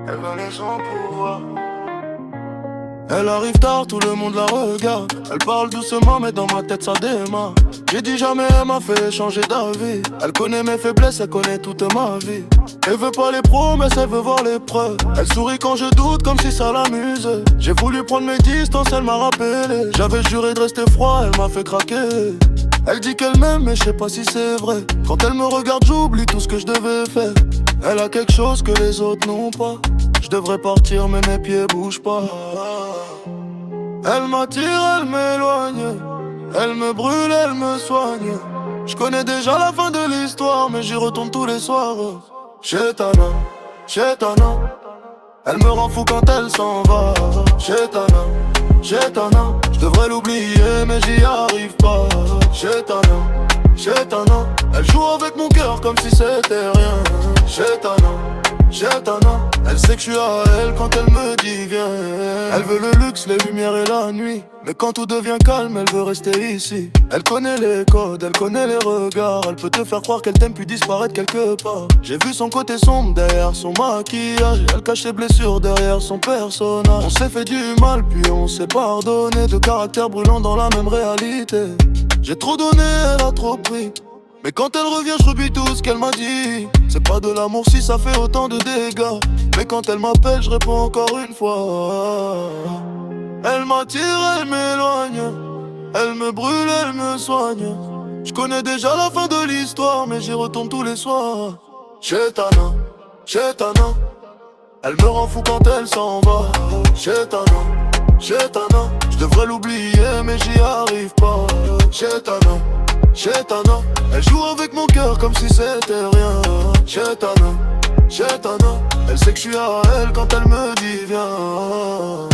Elle connaît son pouvoir. Elle arrive tard, tout le monde la regarde. Elle parle doucement mais dans ma tête ça démarre. J'ai dit jamais elle m'a fait changer d'avis. Elle connaît mes faiblesses, elle connaît toute ma vie. Elle veut pas les promesses, elle veut voir les preuves. Elle sourit quand je doute comme si ça l'amusait. J'ai voulu prendre mes distances, elle m'a rappelé. J'avais juré de rester froid, elle m'a fait craquer. Elle dit qu'elle m'aime mais je sais pas si c'est vrai. Quand elle me regarde j'oublie tout ce que je devais faire. Elle a quelque chose que les autres n'ont pas. Je devrais partir mais mes pieds bougent pas. Elle m'attire, elle m'éloigne. Elle me brûle, elle me soigne. Je connais déjà la fin de l'histoire mais j'y retourne tous les soirs. Chétana, Chétana. Elle me rend fou quand elle s'en va. Chétana, Chétana. Je devrais l'oublier mais j'y arrive pas. Chétana, Chétana. Elle joue avec mon cœur comme si c'était rien. Chétana, Chétana. Elle sait que je suis à elle quand elle me dit viens. Elle veut le luxe, les lumières et la nuit. Mais quand tout devient calme, elle veut rester ici. Elle connaît les codes, elle connaît les regards. Elle peut te faire croire qu'elle t'aime puis disparaître quelque part. J'ai vu son côté sombre derrière son maquillage. Elle cache ses blessures derrière son personnage. On s'est fait du mal puis on s'est pardonné. Deux caractères brûlants dans la même réalité. J'ai trop donné, elle a trop pris. Mais quand elle revient, je rebute tout ce qu'elle m'a dit. C'est pas de l'amour si ça fait autant de dégâts. Mais quand elle m'appelle, je réponds encore une fois. Elle m'attire, elle m'éloigne. Elle me brûle, elle me soigne. Je connais déjà la fin de l'histoire, mais j'y retourne tous les soirs. Chétana, Chétana. Elle me rend fou quand elle s'en va. Chétana, Chétana. Je devrais l'oublier, mais j'y arrive pas. Chétana, Chétana. Elle joue avec mon cœur comme si c'était rien. Chétana, Chétana. Elle sait que je suis à elle quand elle me dit viens.